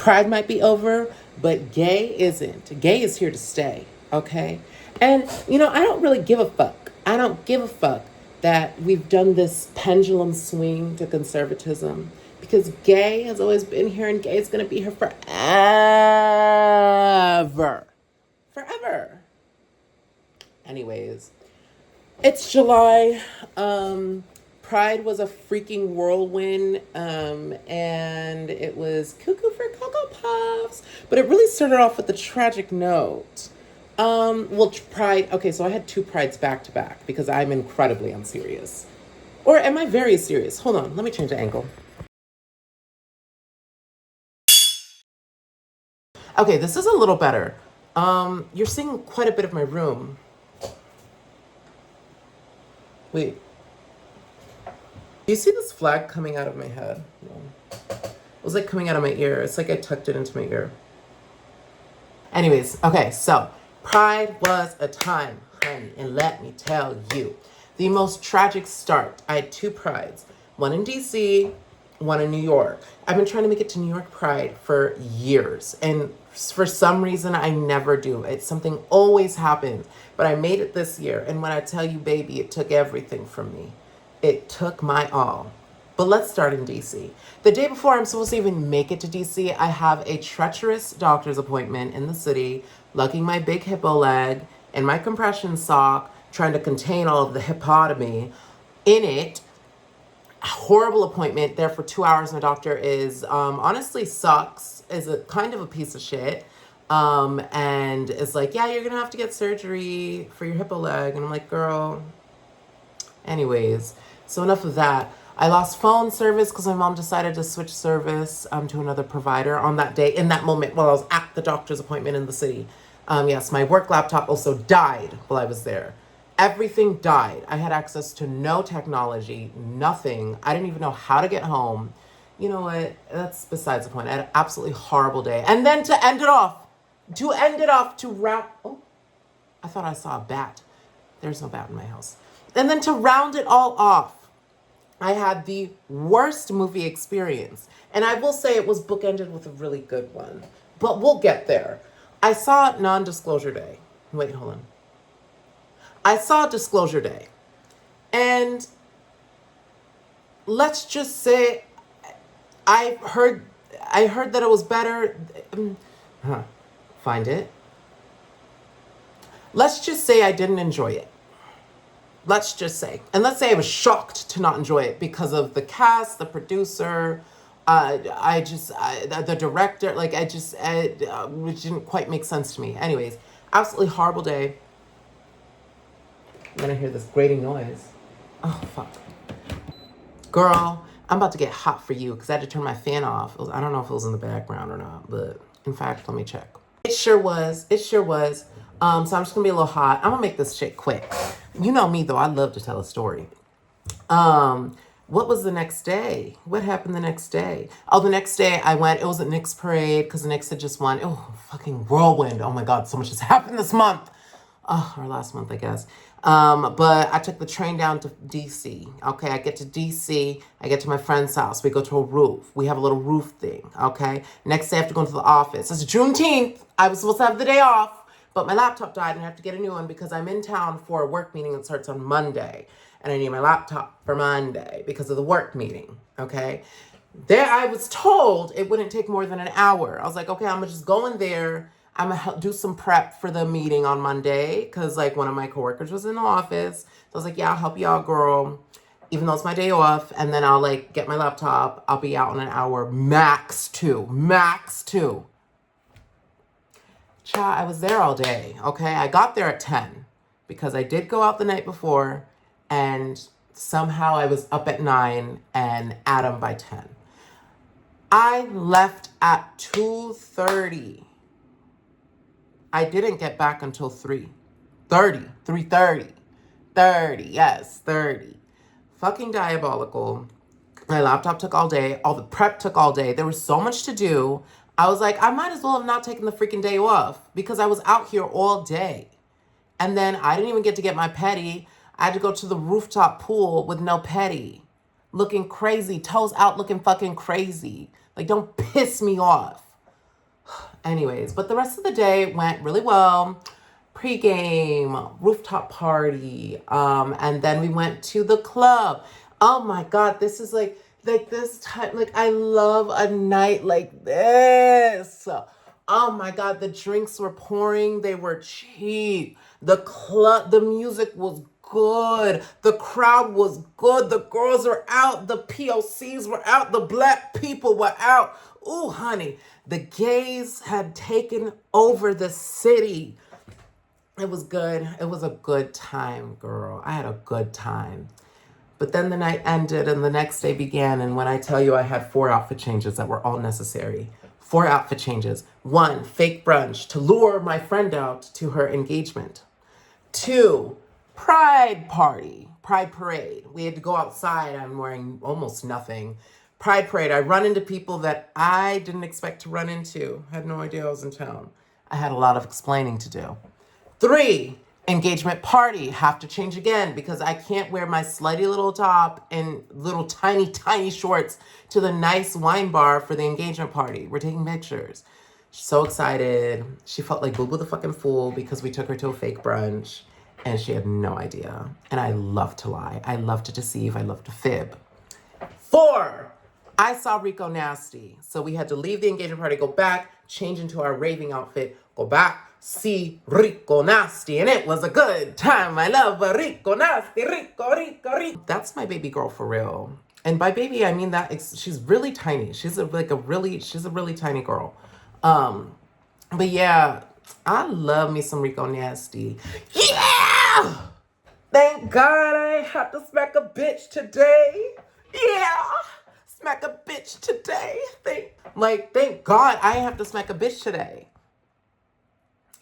Pride might be over, but gay isn't. Gay is here to stay, okay? And, you know, I don't really give a fuck. I don't give a fuck that we've done this pendulum swing to conservatism because gay has always been here and gay is going to be here forever. Forever. Anyways, it's July. Pride was a freaking whirlwind, and it was cuckoo for Cocoa Puffs. But it really started off with a tragic note. Well, Pride, okay, so I had two Prides back to back because I'm incredibly unserious. Or am I very serious? Hold on, let me change the angle. Okay, this is a little better. You're seeing quite a bit of my room. Wait. Do you see this flag coming out of my head? No. It was like coming out of my ear. It's like I tucked it into my ear. Anyways, okay, so Pride was a time, honey, and let me tell you, the most tragic start. I had two Prides, one in DC, one in New York. I've been trying to make it to New York Pride for years, and for some reason, I never do. It's something always happens, but I made it this year, and when I tell you, baby, it took everything from me. It took my all. But let's start in DC. The day before I'm supposed to even make it to DC, I have a treacherous doctor's appointment in the city, lugging my big hippo leg and my compression sock, trying to contain all of the hippotomy in it. Horrible appointment there for 2 hours. My doctor is honestly sucks, is a kind of a piece of shit. And is like, yeah, you're gonna have to get surgery for your hippo leg. And I'm like, girl. Anyways, so enough of that. I lost phone service because my mom decided to switch service to another provider on that day, in that moment while I was at the doctor's appointment in the city. Yes, my work laptop also died while I was there. Everything died. I had access to no technology, nothing. I didn't even know how to get home. You know what? That's besides the point. I had an absolutely horrible day. And then to end it off, oh, I thought I saw a bat. There's no bat in my house. And then to round it all off, I had the worst movie experience. And I will say it was bookended with a really good one. But we'll get there. I saw Non-Disclosure Day. Wait, hold on. I saw Disclosure Day. And let's just say I heard that it was better. Find it. Let's just say I didn't enjoy it. Let's just say. And let's say I was shocked to not enjoy it because of the cast, the producer, the director. Like, it didn't quite make sense to me. Anyways, absolutely horrible day. I'm gonna hear this grating noise. Oh, fuck. Girl, I'm about to get hot for you because I had to turn my fan off. I don't know if it was in the background or not, but in fact, let me check. It sure was. So I'm just gonna be a little hot. I'm gonna make this shit quick. You know me though, I love to tell a story. What was the next day? What happened the next day? Oh, the next day I went, it was at Knicks Parade because the Knicks had just won. Oh, fucking whirlwind. Oh my God, so much has happened this month. Oh, or last month, I guess. But I took the train down to DC. Okay, I get to DC. I get to my friend's house. We go to a roof. We have a little roof thing. Okay. Next day I have to go into the office. It's Juneteenth. I was supposed to have the day off, but my laptop died and I have to get a new one because I'm in town for a work meeting that starts on Monday. And I need my laptop for Monday because of the work meeting. Okay. There, I was told it wouldn't take more than an hour. I was like, okay, I'm gonna just go in there. I'm going to do some prep for the meeting on Monday because, like, one of my coworkers was in the office. So I was like, yeah, I'll help you out, girl, even though it's my day off. And then I'll, like, get my laptop. I'll be out in an hour, max two. Child, I was there all day, okay? I got there at 10 because I did go out the night before and somehow I was up at 9 and at 'em by 10. I left at 2:30. I didn't get back until 3:30, yes, 30. Fucking diabolical. My laptop took all day. All the prep took all day. There was so much to do. I was like, I might as well have not taken the freaking day off because I was out here all day. And then I didn't even get to get my petty. I had to go to the rooftop pool with no petty. Looking crazy, toes out looking fucking crazy. Like, don't piss me off. Anyways, but the rest of the day went really well. Pre-game, rooftop party, and then we went to the club. Oh my God, this is like this time, like I love a night like this. Oh my God, the drinks were pouring, they were cheap. The music was good. The crowd was good. The girls were out. The POCs were out. The black people were out. Ooh, honey, the gays had taken over the city. It was good. It was a good time, girl. I had a good time. But then the night ended and the next day began. And when I tell you I had 4 outfit changes that were all necessary. 4 outfit changes. 1, fake brunch to lure my friend out to her engagement. 2, pride party, pride parade. We had to go outside. I'm wearing almost nothing. Pride parade. I run into people that I didn't expect to run into. Had no idea I was in town. I had a lot of explaining to do. 3, engagement party. Have to change again because I can't wear my slutty little top and little tiny, tiny shorts to the nice wine bar for the engagement party. We're taking pictures. She's so excited. She felt like Boo Boo the fucking fool because we took her to a fake brunch and she had no idea. And I love to lie. I love to deceive. I love to fib. 4, I saw Rico Nasty. So we had to leave the engagement party, go back, change into our raving outfit, go back, see Rico Nasty, and it was a good time. I love a Rico Nasty, Rico. That's my baby girl for real. And by baby, I mean that she's really tiny. She's a really tiny girl. But yeah, I love me some Rico Nasty. Yeah! Thank God I ain't have to smack a bitch today. Yeah! Smack a bitch today. Thank God I have to smack a bitch today.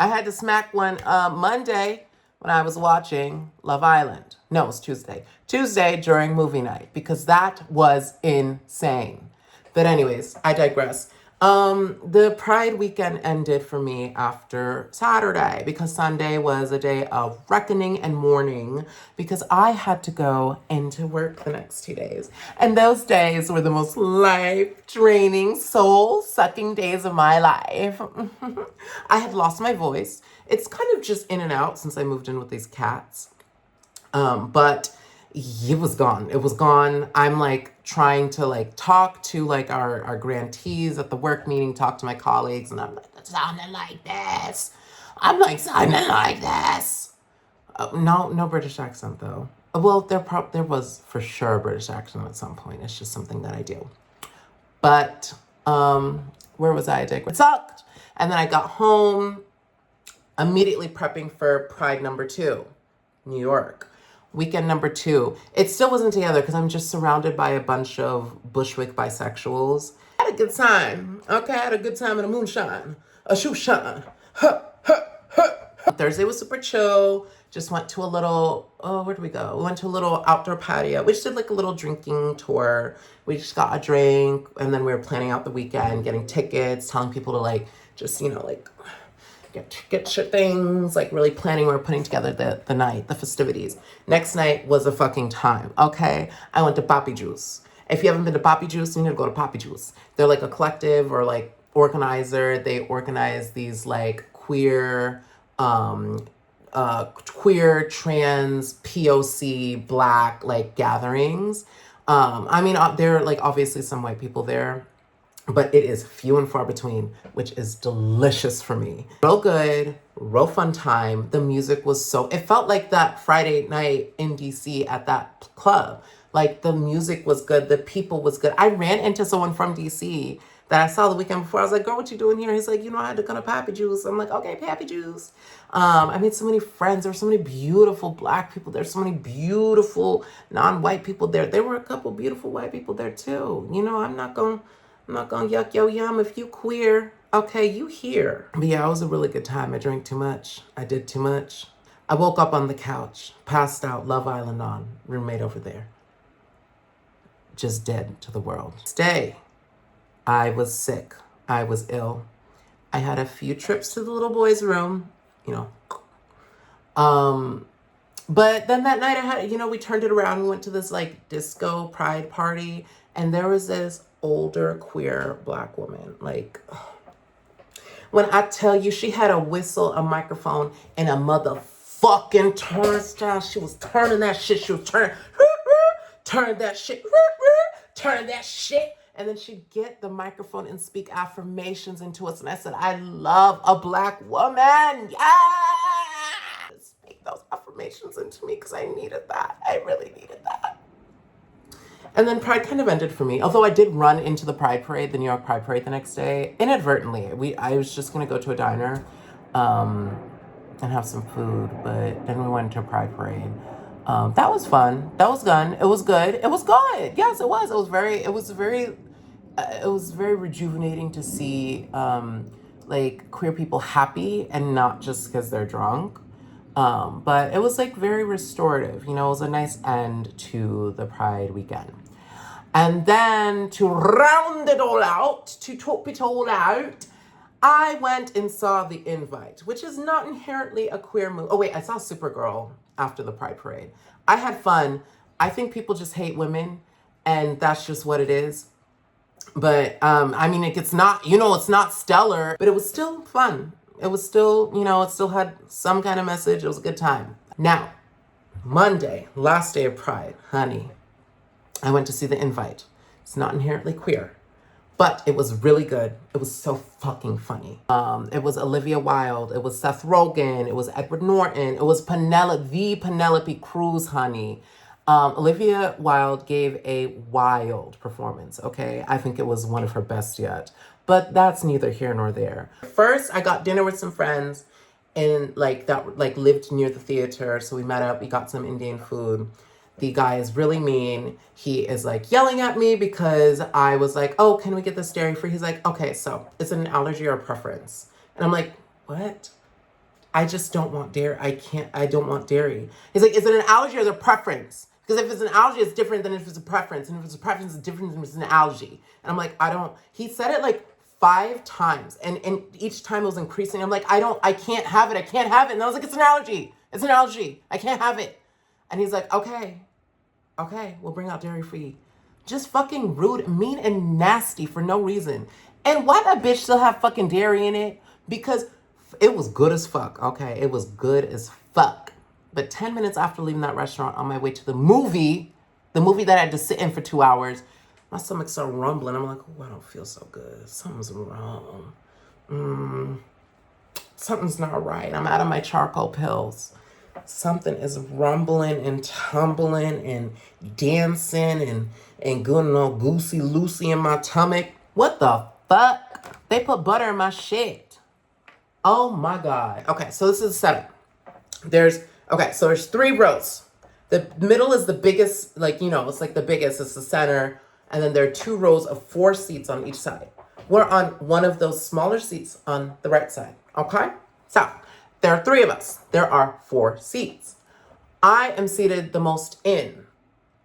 I had to smack one Monday when I was watching Love Island. No, it was Tuesday. Tuesday during movie night because that was insane. But anyways, I digress. The Pride weekend ended for me after Saturday because Sunday was a day of reckoning and mourning because I had to go into work the next 2 days. And those days were the most life-draining, soul-sucking days of my life. I had lost my voice. It's kind of just in and out since I moved in with these cats. But it was gone. It was gone. I'm like trying to like talk to like our grantees at the work meeting, talk to my colleagues, and I'm like, it's sounding like this. I'm like sounding like this. No British accent though. Well, there was for sure a British accent at some point. It's just something that I do. But where was I? It sucked. And then I got home, immediately prepping for Pride number 2, New York. Weekend number 2. It still wasn't together because I'm just surrounded by a bunch of Bushwick bisexuals. I had a good time. Okay, I had a good time in a moonshine. A shoe shine. Thursday was super chill. Just went to a little, where'd we go? We went to a little outdoor patio. We just did like a little drinking tour. We just got a drink and then we were planning out the weekend, getting tickets, telling people to like, just, like, get shit things, like really planning. We're putting together the night, the festivities. Next night was a fucking time, okay? I went to Poppy Juice. If you haven't been to Poppy Juice, you need to go to Poppy Juice. They're like a collective or like organizer. They organize these like queer, trans, POC, black like gatherings. There are like obviously some white people there, but it is few and far between, which is delicious for me. Real good, real fun time. The music was it felt like that Friday night in DC at that club. Like the music was good, the people was good. I ran into someone from DC that I saw the weekend before. I was like, girl, what you doing here? He's like, I had to go to Pappy Juice. I'm like, okay, Pappy Juice. I made so many friends. There were so many beautiful black people. There's so many beautiful non-white people there. There were a couple beautiful white people there too. I'm not gonna yuck yo yum if you queer. Okay, you here. But yeah, it was a really good time. I drank too much. I did too much. I woke up on the couch, passed out, Love Island on, roommate over there. Just dead to the world. Stay. I was sick. I was ill. I had a few trips to the little boy's room, But then that night I had, we turned it around. We went to this like disco pride party and there was this older queer black woman. Like, When I tell you she had a whistle, a microphone, and a motherfucking turnstile. She was turning that shit. She was turning that shit, turn that shit. And then she'd get the microphone and speak affirmations into us. And I said, I love a Black woman. Yes! Speak those affirmations into me because I needed that. I really needed that. And then Pride kind of ended for me. Although I did run into the Pride Parade, the New York Pride Parade the next day, inadvertently. I was just going to go to a diner and have some food. But then we went to a Pride Parade. That was fun. That was fun. It was good. It was good. Yes, it was. It was very rejuvenating to see like queer people happy and not just because they're drunk. But it was like very restorative. You know, it was a nice end to the Pride weekend. And then to round it all out, to top it all out, I went and saw The Invite, which is not inherently a queer movie. Oh wait, I saw Supergirl after the Pride Parade. I had fun. I think people just hate women, and that's just what it is. But I mean, it's not, it's not stellar, but it was still fun. It was still, it still had some kind of message. It was a good time. Now, Monday, last day of Pride, honey, I went to see The Invite. It's not inherently queer, but it was really good. It was so fucking funny. It was Olivia Wilde. It was Seth Rogen. It was Edward Norton. It was Penelope Cruz, honey. Olivia Wilde gave a wild performance, okay? I think it was one of her best yet. But that's neither here nor there. First, I got dinner with some friends and lived near the theater. So we met up, we got some Indian food. The guy is really mean. He is like yelling at me because I was like, oh, can we get this dairy free? He's like, okay, so is it an allergy or a preference? And I'm like, what? I just don't want dairy. I don't want dairy. He's like, is it an allergy or is it a preference? Because if it's an allergy, it's different than if it's a preference. And if it's a preference, it's different than if it's an allergy. And I'm like, he said it like 5 times. And each time it was increasing. I'm like, I can't have it. I can't have it. And I was like, it's an allergy. It's an allergy. I can't have it. And he's like, okay, we'll bring out dairy free. Just fucking rude, mean, and nasty for no reason. And why that bitch still have fucking dairy in it? Because it was good as fuck, okay? It was good as fuck. But 10 minutes after leaving that restaurant on my way to the movie that I had to sit in for 2 hours, my stomach started rumbling. I'm like, oh, I don't feel so good. Something's wrong. Something's not right. I'm out of my charcoal pills. Something is rumbling and tumbling and dancing and going all goosey-loosey in my stomach. What the fuck? They put butter in my shit. Oh my God. Okay, so this is the setup. There's 3 rows. The middle is the biggest, it's like the biggest, it's the center. And then there are 2 rows of 4 seats on each side. We're on one of those smaller seats on the right side, okay? So there are 3 of us. There are 4 seats. I am seated the most in,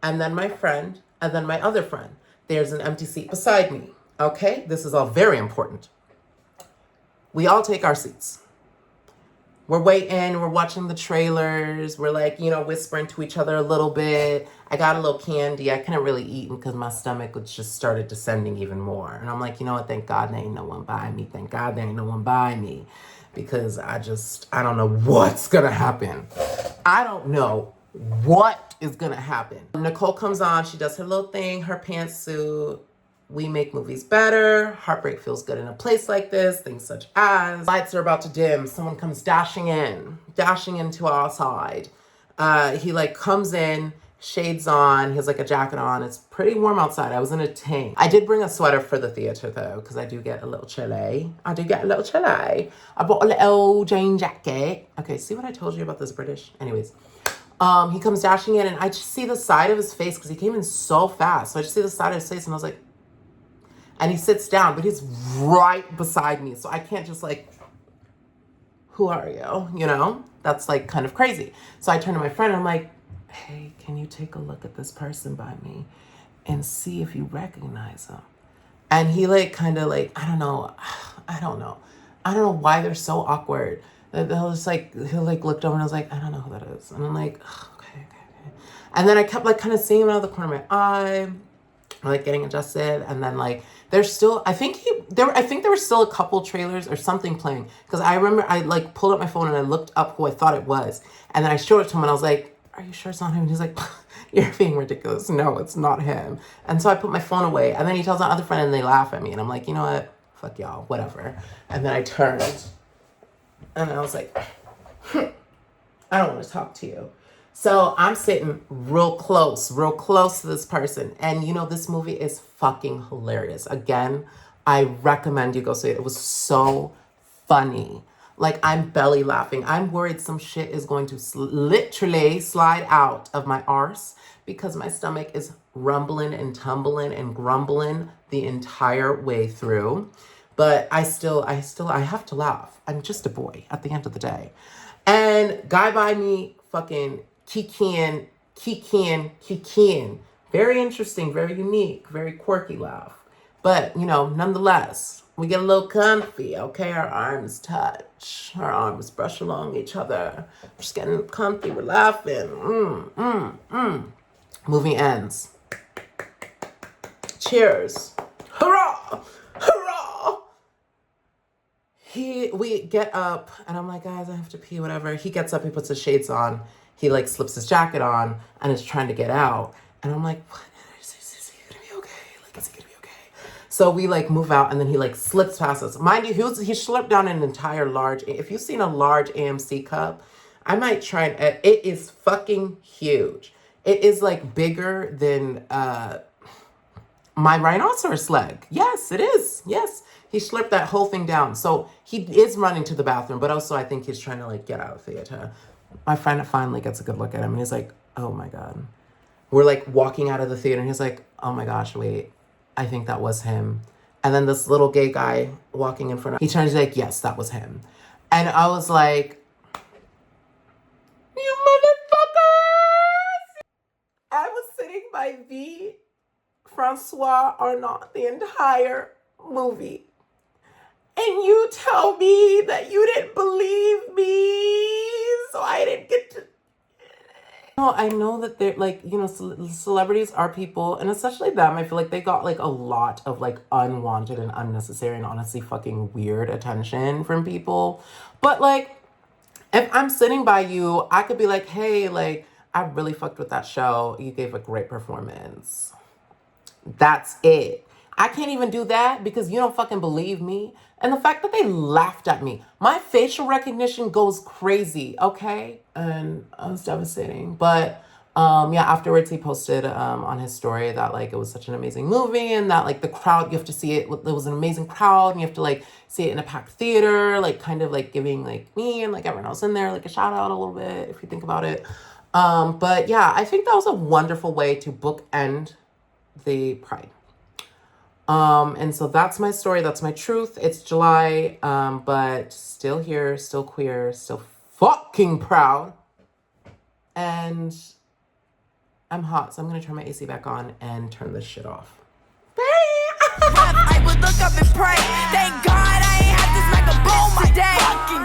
and then my friend, and then my other friend. There's an empty seat beside me, okay? This is all very important. We all take our seats. We're waiting, we're watching the trailers, we're whispering to each other a little bit. I got a little candy. I couldn't really eat because my stomach just started descending even more. And I'm like, you know what, thank God there ain't no one by me. Thank God there ain't no one by me. Because I don't know what's gonna happen. I don't know what is gonna happen. Nicole comes on, she does her little thing, her pantsuit. We make movies better. Heartbreak feels good in a place like this. Things such as lights are about to dim. Someone comes dashing into our side. He comes in, shades on. He has a jacket on. It's pretty warm outside. I was in a tank. I did bring a sweater for the theater though, because I do get a little chilly. I bought a little Jane jacket. Okay, see what I told you about this British? Anyways. He comes dashing in and I just see the side of his face because he came in so fast. So I just see the side of his face and I was like, and he sits down, but he's right beside me. So I can't just who are you? That's kind of crazy. So I turn to my friend and I'm like, hey, can you take a look at this person by me and see if you recognize him? And he I don't know why they're so awkward. He'll just he'll looked over and I was like, I don't know who that is. And I'm like, oh, okay. And then I kept kind of seeing him out of the corner of my eye. like getting adjusted, and then like there's still I think there were still a couple trailers or something playing, because I remember I like pulled up my phone and I looked up who I thought it was, and then I showed it to him and I was like, are you sure it's not him? And he's like, you're being ridiculous. No, it's not him. And so I put my phone away, and then he tells my other friend and they laugh at me, and I'm like, you know what, fuck y'all, whatever. And then I turned and I was like, I don't want to talk to you. So I'm sitting real close to this person. And you know, this movie is fucking hilarious. Again, I recommend you go see it. It was so funny. Like, I'm belly laughing. I'm worried some shit is going to literally slide out of my arse, because my stomach is rumbling and tumbling and grumbling the entire way through. But I have to laugh. I'm just a boy at the end of the day. And guy by me fucking kikiing. Very interesting, very unique, very quirky laugh. But, you know, nonetheless, we get a little comfy, okay? Our arms touch. Our arms brush along each other. We're just getting comfy. We're laughing. Movie ends. Cheers. Hurrah! Hurrah! We get up, and I'm like, guys, I have to pee, whatever. He gets up, he puts his shades on. He like slips his jacket on and is trying to get out. And I'm like, what? Is he gonna be okay? Like, is he gonna be okay? So we like move out, and then he like slips past us. Mind you, he slurped down an entire large, if you've seen a large AMC cup, I might try and, it is fucking huge. It is like bigger than my rhinoceros leg. Yes, it is. Yes. He slurped that whole thing down. So he is running to the bathroom, but also I think he's trying to like get out of theater. My friend finally gets a good look at him, and he's like, oh my God. We're like walking out of the theater, and he's like, oh my gosh, wait, I think that was him. And then this little gay guy walking in front of, he turns like, yes, that was him. And I was like, you motherfuckers! I was sitting by the François or not the entire movie. And you tell me that you didn't believe me, so I didn't get to. No, I know that they're like, you know, celebrities are people, and especially them, I feel like they got like a lot of like unwanted and unnecessary and honestly fucking weird attention from people. But like, if I'm sitting by you, I could be like, hey, like, I really fucked with that show. You gave a great performance. That's it. I can't even do that because you don't fucking believe me. And the fact that they laughed at me, my facial recognition goes crazy, okay? And it was devastating. But yeah, afterwards he posted on his story that like it was such an amazing movie, and that like the crowd, you have to see it, there was an amazing crowd, and you have to like see it in a packed theater, like kind of like giving like me and like everyone else in there like a shout out a little bit if you think about it. But yeah, I think that was a wonderful way to bookend the Pride. And so that's my story. That's my truth. It's July, but still here, still queer, still fucking proud. And I'm hot, so I'm going to turn my AC back on and turn this shit off. Bye. I would look up and pray. Thank God I ain't had this like a boom today.